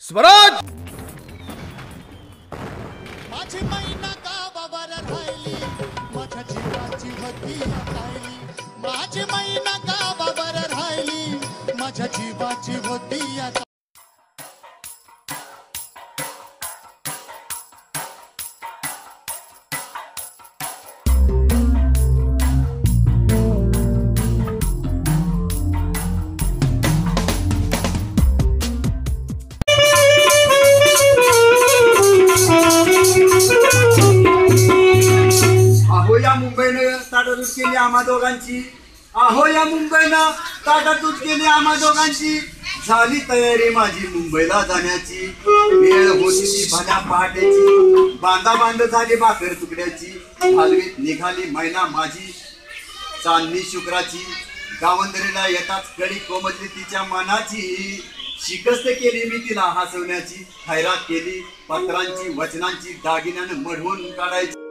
स्वराज माझी मैना गावावर राहिली माझ्या जीवाची होती राहिली माझी मैना गावावर राहिली माझ्या जीवाची होती या मुंबईनं ताटातूट केली आम्हा दोघांची आहो या मुंबईनं ताटातूट केली आम्हा दोघांची झाली तयारी माझी मुंबईला जाण्याची वेळ होती ती भल्या पहाटेची बांधा बांध झाली भाकर तुकड्याची हलवीत निघाली मैना माझी चांदणी शुक्राची गावंदरीला येताच कडी कोमतली तिच्या मनाची शिकस्त केली मी तिला हसवण्याची खैरात केली पत्रांची वचनांची दागिन्यानं मढवून काढायची